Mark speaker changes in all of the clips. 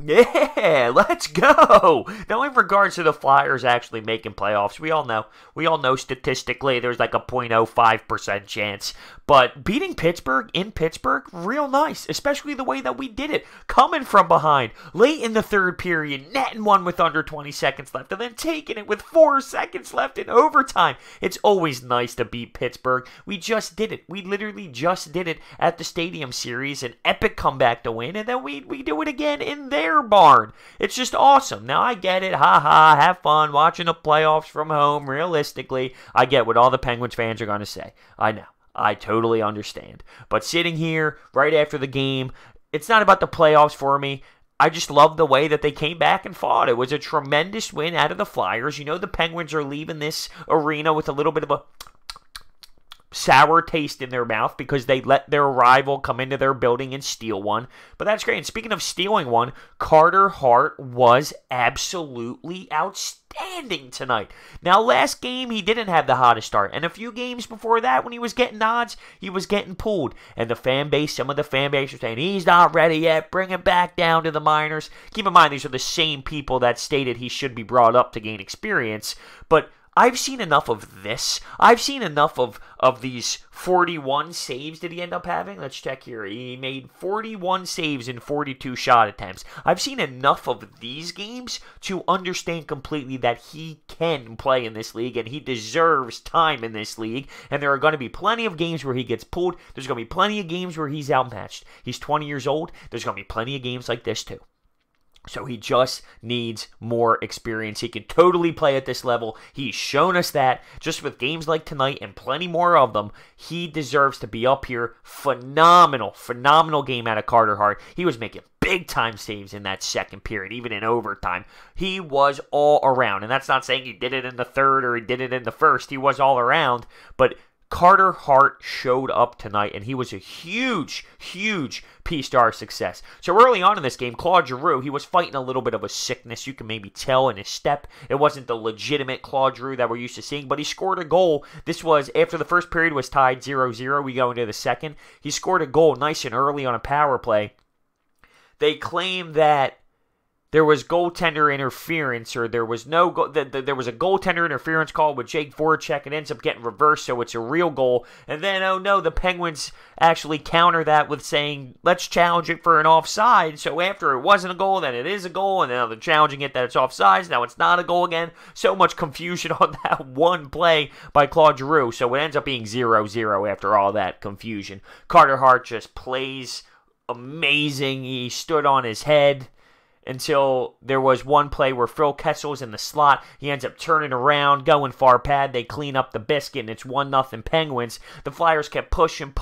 Speaker 1: Yeah, let's go. Now, in regards to the Flyers actually making playoffs, we all know statistically there's like a 0.05% chance. But beating Pittsburgh in Pittsburgh, real nice, especially the way that we did it. Coming from behind, late in the third period, netting one with under 20 seconds left, and then taking it with 4 seconds left in overtime. It's always nice to beat Pittsburgh. We just did it. We literally just did it at the Stadium Series, an epic comeback to win, and then we do it again in their barn. It's just awesome. Now, I get it. Have fun watching the playoffs from home. Realistically, I get what all the Penguins fans are going to say. I know. I totally understand. But sitting here right after the game, it's not about the playoffs for me. I just love the way that they came back and fought. It was a tremendous win out of the Flyers. You know the Penguins are leaving this arena with a little bit of a sour taste in their mouth because they let their rival come into their building and steal one. But that's great. And speaking of stealing one, Carter Hart was absolutely outstanding tonight. Now, last game, he didn't have the hottest start. And a few games before that, when he was getting nods, he was getting pulled. And some of the fan base were saying, he's not ready yet, bring him back down to the minors. Keep in mind, these are the same people that stated he should be brought up to gain experience. But I've seen enough of this. I've seen enough of these 41 saves that he end up having. Let's check here. He made 41 saves in 42 shot attempts. I've seen enough of these games to understand completely that he can play in this league and he deserves time in this league. And there are going to be plenty of games where he gets pulled. There's going to be plenty of games where he's outmatched. He's 20 years old. There's going to be plenty of games like this too. So he just needs more experience. He can totally play at this level. He's shown us that just with games like tonight and plenty more of them. He deserves to be up here. Phenomenal game out of Carter Hart. He was making big-time saves in that second period, even in overtime. He was all around. And that's not saying he did it in the third or he did it in the first. He was all around. But Carter Hart showed up tonight, and he was a huge piece to our success. So early on in this game, Claude Giroux, he was fighting a little bit of a sickness. You can maybe tell in his step. It wasn't the legitimate Claude Giroux that we're used to seeing, but he scored a goal. This was after the first period was tied 0-0. We go into the second. He scored a goal nice and early on a power play. They claim that there was goaltender interference, or there was no there was a goaltender interference call with Jake Voracek. It ends up getting reversed, so it's a real goal. And then, oh no, the Penguins actually counter that with saying, let's challenge it for an offside. So after it wasn't a goal, then it is a goal, and now they're challenging it that it's offsides. Now it's not a goal again. So much confusion on that one play by Claude Giroux. So it ends up being 0-0 after all that confusion. Carter Hart just plays amazing. He stood on his head until there was one play where Phil Kessel's in the slot. He ends up turning around, going far pad. They clean up the biscuit, and it's 1-0 Penguins. The Flyers kept pushing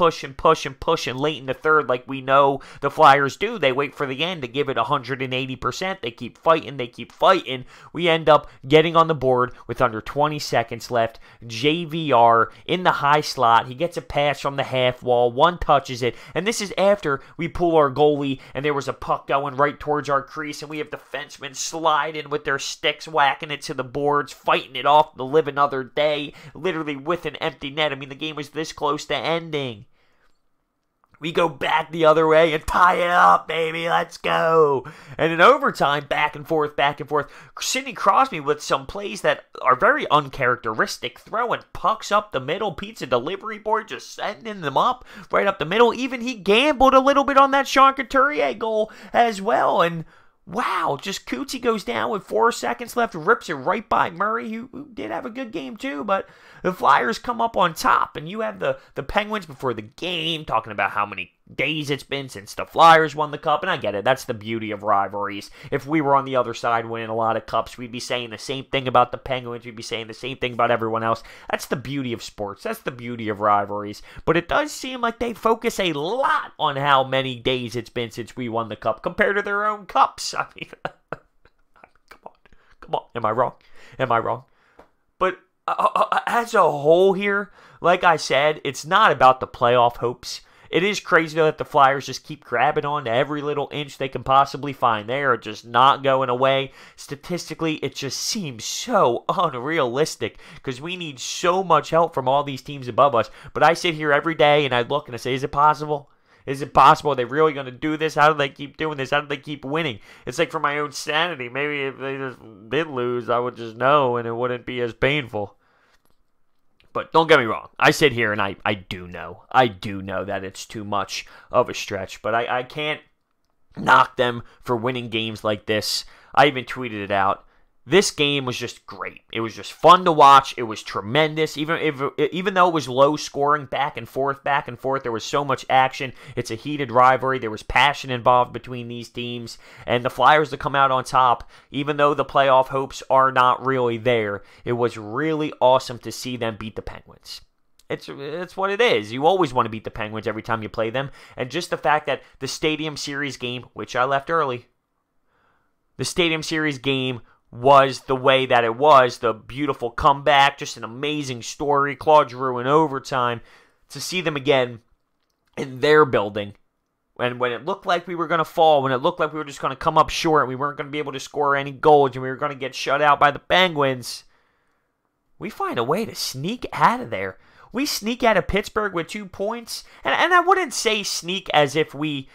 Speaker 1: late in the third like we know the Flyers do. They wait for the end to give it 180%. They keep fighting. We end up getting on the board with under 20 seconds left. JVR in the high slot. He gets a pass from the half wall. One touches it, and this is after we pull our goalie, and there was a puck going right towards our crease, and we have defensemen sliding with their sticks, whacking it to the boards, fighting it off to live another day, literally with an empty net. I mean, the game was this close to ending. We go back the other way and tie it up, baby. Let's go. And in overtime, back and forth. Sidney Crosby with some plays that are very uncharacteristic, throwing pucks up the middle. Pizza delivery boy just sending them up right up the middle. Even he gambled a little bit on that Sean Couturier goal as well. And wow, just Cootie goes down with 4 seconds left, rips it right by Murray, who did have a good game too, but the Flyers come up on top, and you have the Penguins before the game talking about how many days it's been since the Flyers won the cup, and I get it. That's the beauty of rivalries. If we were on the other side winning a lot of cups, we'd be saying the same thing about the Penguins. We'd be saying the same thing about everyone else. That's the beauty of sports. That's the beauty of rivalries. But it does seem like they focus a lot on how many days it's been since we won the cup compared to their own cups. I mean, come on. Am I wrong? But as a whole here, like I said, it's not about the playoff hopes. It is crazy that the Flyers just keep grabbing on to every little inch they can possibly find. They are just not going away. Statistically, it just seems so unrealistic because we need so much help from all these teams above us. But I sit here every day and I look and I say, is it possible? Is it possible? Are they really going to do this? How do they keep doing this? How do they keep winning? It's like for my own sanity. Maybe if they just did lose, I would just know and it wouldn't be as painful. But don't get me wrong. I sit here and I do know. I do know that it's too much of a stretch. But I can't knock them for winning games like this. I even tweeted it out. This game was just great. It was just fun to watch. It was tremendous. Even though it was low scoring, back and forth, there was so much action. It's a heated rivalry. There was passion involved between these teams. And the Flyers to come out on top, even though the playoff hopes are not really there, it was really awesome to see them beat the Penguins. It's what it is. You always want to beat the Penguins every time you play them. And just the fact that the Stadium Series game, which I left early, the Stadium Series game was the way that it was, the beautiful comeback, just an amazing story, Claude Giroux in overtime, to see them again in their building, and when it looked like we were going to fall, when it looked like we were just going to come up short, and we weren't going to be able to score any goals, and we were going to get shut out by the Penguins, we find a way to sneak out of there. We sneak out of Pittsburgh with 2 points, and I wouldn't say sneak as if we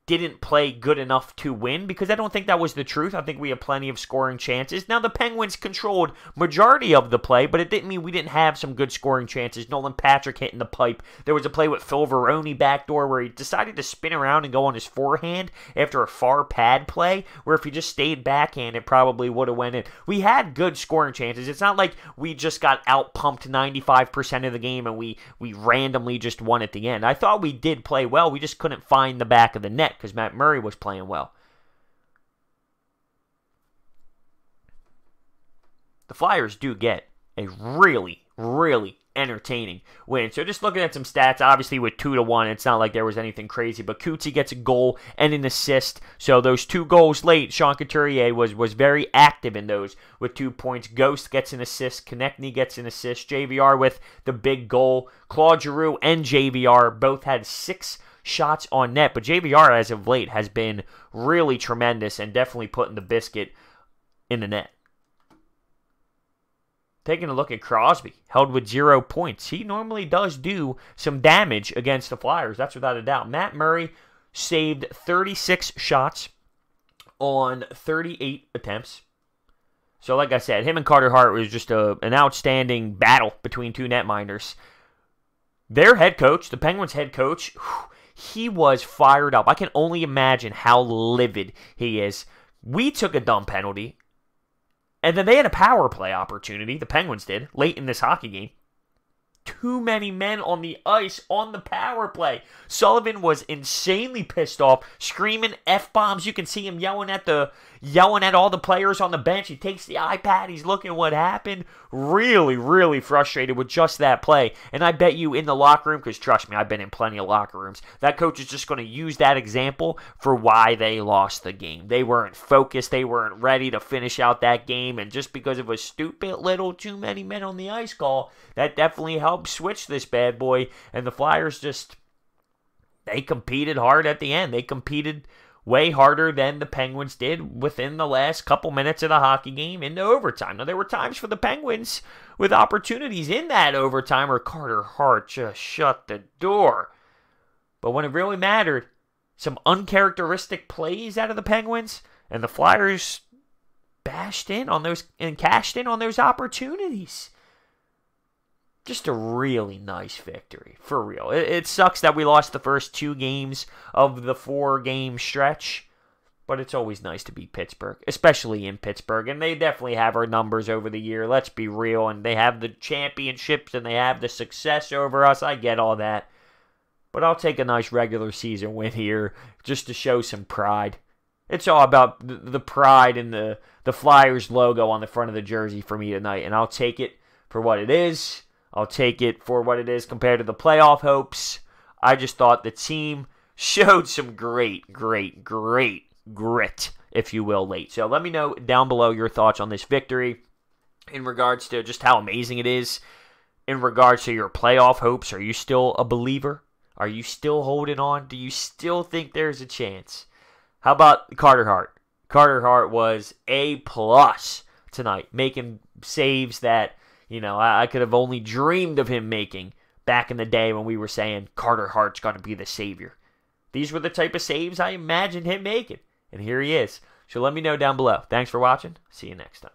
Speaker 1: didn't play good enough to win, because I don't think that was the truth. I think we had plenty of scoring chances. Now, the Penguins controlled majority of the play, but it didn't mean we didn't have some good scoring chances. Nolan Patrick hitting the pipe. There was a play with Phil Varone backdoor where he decided to spin around and go on his forehand after a far pad play, where if he just stayed backhand, it probably would have went in. We had good scoring chances. It's not like we just got out-pumped 95% of the game and we randomly just won at the end. I thought we did play well. We just couldn't find the back of the net because Matt Murray was playing well. The Flyers do get a really, really entertaining win. So just looking at some stats, obviously with 2-1, it's not like there was anything crazy, but Couturier gets a goal and an assist. So those 2 goals late, Sean Couturier was very active in those with 2 points. Ghost gets an assist. Konechny gets an assist. JVR with the big goal. Claude Giroux and JVR both had 6 shots on net, but JVR as of late has been really tremendous and definitely putting the biscuit in the net. Taking a look at Crosby, held with 0 points. He normally does do some damage against the Flyers, that's without a doubt. Matt Murray saved 36 shots on 38 attempts. So like I said, him and Carter Hart was just an outstanding battle between 2 netminders. Their head coach, the Penguins head coach, he was fired up. I can only imagine how livid he is. We took a dumb penalty, and then they had a power play opportunity, the Penguins did, late in this hockey game. Too many men on the ice on the power play. Sullivan was insanely pissed off, screaming F-bombs. You can see him yelling at all the players on the bench. He takes the iPad. He's looking what happened. Really, really frustrated with just that play. And I bet you in the locker room, because trust me, I've been in plenty of locker rooms, that coach is just going to use that example for why they lost the game. They weren't focused. They weren't ready to finish out that game. And just because of a stupid little too many men on the ice call, that definitely helped switch this bad boy. And the Flyers they competed hard at the end. They competed way harder than the Penguins did within the last couple minutes of the hockey game into overtime. Now, there were times for the Penguins with opportunities in that overtime where Carter Hart just shut the door. But when it really mattered, some uncharacteristic plays out of the Penguins, and the Flyers bashed in on those and cashed in on those opportunities. Just a really nice victory, for real. It sucks that we lost the first 2 games of the 4-game stretch, but it's always nice to beat Pittsburgh, especially in Pittsburgh. And they definitely have our numbers over the year, let's be real. And they have the championships and they have the success over us. I get all that. But I'll take a nice regular season win here just to show some pride. It's all about the pride and the Flyers logo on the front of the jersey for me tonight. And I'll take it for what it is. I'll take it for what it is compared to the playoff hopes. I just thought the team showed some great grit, if you will, late. So let me know down below your thoughts on this victory in regards to just how amazing it is. In regards to your playoff hopes, are you still a believer? Are you still holding on? Do you still think there's a chance? How about Carter Hart? Carter Hart was A+ tonight, making saves that, I could have only dreamed of him making back in the day when we were saying Carter Hart's going to be the savior. These were the type of saves I imagined him making. And here he is. So let me know down below. Thanks for watching. See you next time.